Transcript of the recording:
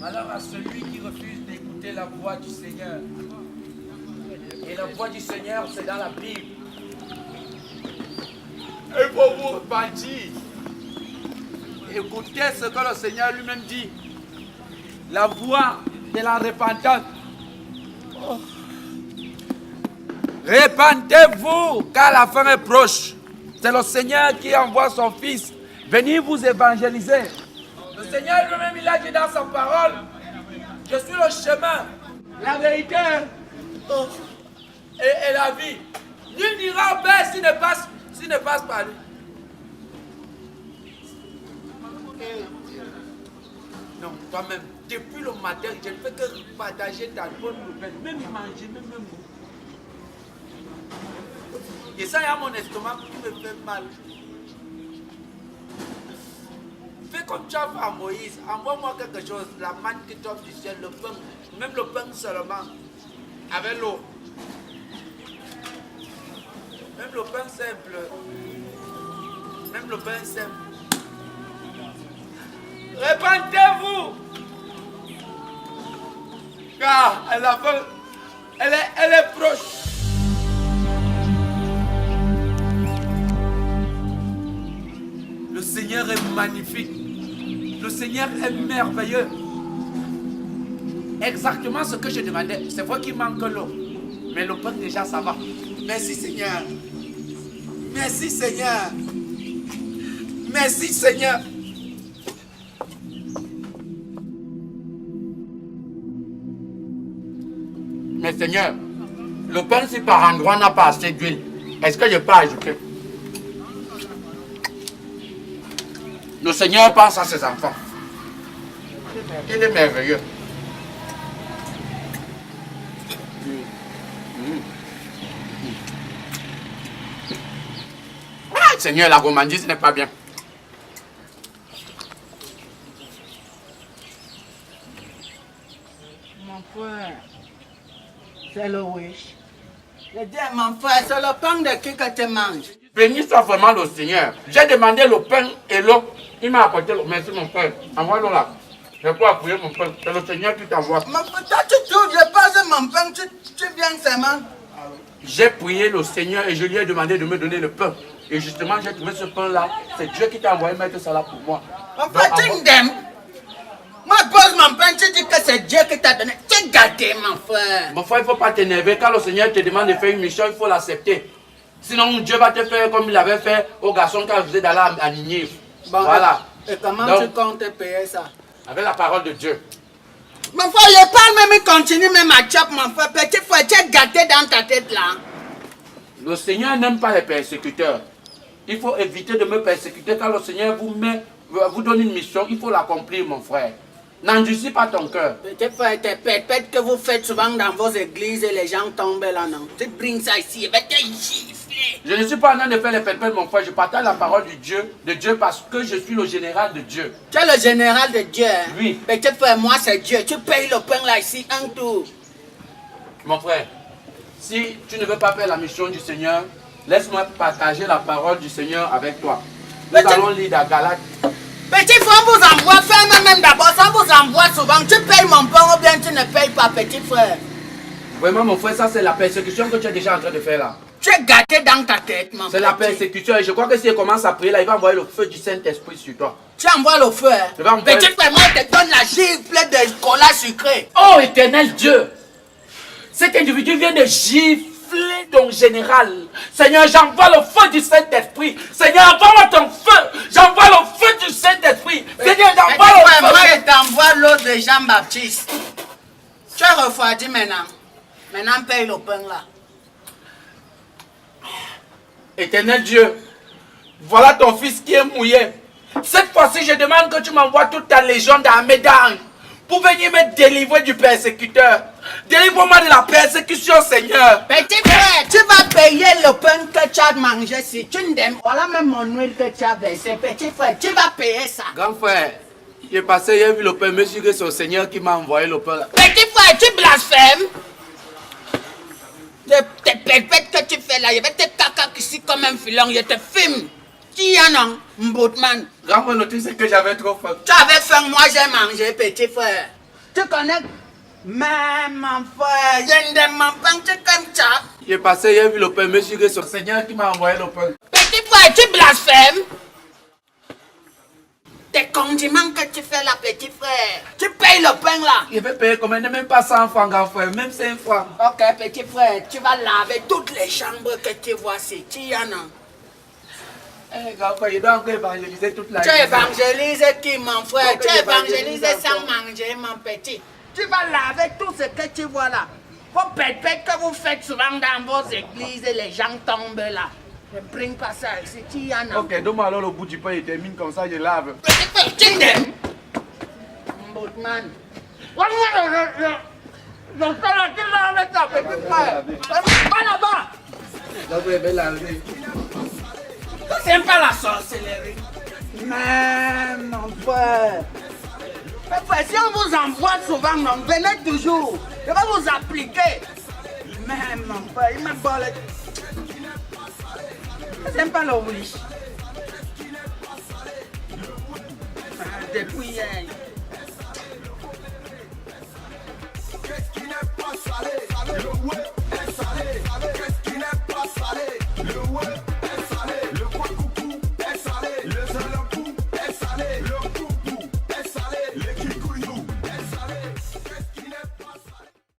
Malheur à celui qui refuse d'écouter la voix du Seigneur. Et la voix du Seigneur, c'est dans la Bible. Il faut vous repentir. Écoutez ce que le Seigneur lui-même dit. La voix de la repentance. Oh. Répentez-vous, car la fin est proche. C'est le Seigneur qui envoie son Fils venir vous évangéliser. Le Seigneur lui-même, il a dit dans sa parole, je suis le chemin, la vérité et la vie. Nul n'ira au Père s'il ne passe par lui. Non, toi-même, depuis le matin, je ne fais que partager ta bonne nouvelle, même manger, même boire. Et ça, il y a mon estomac qui me fait mal. Fais comme tu as fait à Moïse, envoie-moi quelque chose, la manne qui tombe du ciel, le pain, même le pain seulement, avec l'eau. Même le pain simple. Même le pain simple. Répentez-vous! Car elle est proche. Le Seigneur est magnifique. Le Seigneur est merveilleux. Exactement ce que je demandais. C'est vrai qu'il manque l'eau. Mais le pain déjà ça va. Merci Seigneur. Merci Seigneur. Merci Seigneur. Mais Seigneur, le pain si par endroit n'a pas assez d'huile, est-ce que je peux ajouter? Le Seigneur pense à ses enfants. Il est merveilleux. Ah, Seigneur, la gourmandise n'est pas bien. Mon frère, c'est le wish. Je dis à mon frère, c'est le pain de qui que tu manges? Béni soit vraiment le Seigneur. J'ai demandé le pain et l'eau. Il m'a apporté l'eau. Merci mon frère. Envoie-le là. Je peux appuyer mon pain. C'est le Seigneur qui t'envoie. Mon frère, toi tu trouves, je passe mon pain, tu viens seulement. J'ai prié le Seigneur et je lui ai demandé de me donner le pain. Et justement, j'ai trouvé ce pain-là. C'est Dieu qui t'a envoyé mettre ça là pour moi. Mon frère, tu m'aimes. Moi, pose mon pain, tu dis que c'est Dieu qui t'a donné. Tu es gâté, mon frère. Mon frère, il ne faut pas t'énerver. Quand le Seigneur te demande de faire une mission, il faut l'accepter. Sinon, Dieu va te faire comme il avait fait au garçon qui a refusé d'aller à Ninive. Bon, voilà. Et comment donc, tu comptes payer ça? Avec la parole de Dieu. Mon frère, je parle même, il continue même à chop, mon frère. Petit frère, tu es gâté dans ta tête là. Le Seigneur n'aime pas les persécuteurs. Il faut éviter de me persécuter. Quand le Seigneur vous donne une mission, il faut l'accomplir, mon frère. N'endurcis pas ton cœur. Petit frère, tes pètes que vous faites souvent dans vos églises et les gens tombent là, non? Tu brinques ça ici, et bien tu gifles. Je ne suis pas en train de faire les pètes, mon frère. Je partage la parole de Dieu parce que je suis le général de Dieu. Tu es le général de Dieu, hein? Oui. Petit frère, moi c'est Dieu. Tu payes le pain là ici, un tour. Mon frère, si tu ne veux pas faire la mission du Seigneur, laisse-moi partager la parole du Seigneur avec toi. Nous allons lire dans Galates. Petit frère, on vous envoie, fais même d'abord, ça vous envoie souvent. Tu payes mon pain ou bien tu ne payes pas, petit frère. Vraiment, mon frère, ça c'est la persécution que tu es déjà en train de faire là. Tu es gâté dans ta tête, mon frère. C'est la persécution et je crois que si elle commence à prier là, il va envoyer le feu du Saint-Esprit sur toi. Tu envoies le feu, hein? Petit frère, moi je te donne la gifle de cola sucré. Oh éternel Dieu, cet individu vient de gifler ton général. Seigneur, j'envoie le feu du Saint-Esprit. Seigneur, envoie-moi ton feu. J'envoie le feu du Saint-Esprit. Seigneur, j'envoie le feu. Moi je t'envoie l'eau de Jean-Baptiste. Tu es refroidi maintenant. Maintenant, paye le pain là. Éternel Dieu, voilà ton fils qui est mouillé. Cette fois-ci, je demande que tu m'envoies toute ta légion d'armée d'anges pour venir me délivrer du persécuteur. Délivre-moi de la persécution, Seigneur. Petit frère, tu vas payer le pain que tu as mangé si tu n'aimes. Voilà même mon huile que tu as versé. Petit frère, tu vas payer ça. Grand frère, j'ai passé, j'ai vu le pain, monsieur, que c'est le Seigneur qui m'a envoyé le pain là. Petit frère, tu blasphèmes. Tes pépètes que tu fais là, je vais te caca ici comme un filon, je te filme. Tu y en as, Mboutman. Grand frère, le truc c'est que j'avais trop faim. Tu avais faim, moi j'ai mangé, petit frère. Tu connais? Mais mon frère, je ne demande pas que tu comme ça. J'ai passé, j'ai vu le pain, monsieur, c'est le Seigneur qui m'a envoyé le pain. Petit frère, tu blasphèmes. Tes condiments que tu fais là, petit frère. Tu payes le pain là. Je vais payer combien? Même pas 100 francs, grand frère, même 5 francs. Ok, petit frère, tu vas laver toutes les chambres que tu vois ici. Tu y en as. Eh, grand frère, je dois encore évangéliser toute la Tu vie. évangélises qui, mon frère? Faut que Tu évangélises j'évangélise sans encore. manger, mon petit. Tu vas laver tout ce que tu vois là. Vos pètes que vous faites souvent dans vos églises, les gens tombent là. Ne bring pas ça ici, tu y en as. Ok, donne-moi alors le bout du pain, il termine comme ça, je lave. Petit frère, tu t'aimes? Boutman. Je suis là, tu laves ça, petit frère. Va là-bas. Là, vous devez laver. C'est pas la sorcellerie. Mais mon frère. Mais frère, si on vous envoie souvent, non, venez toujours. Je vais vous appliquer. Mais mon frère, il m'a volé. C'est pas le wish. Depuis hier.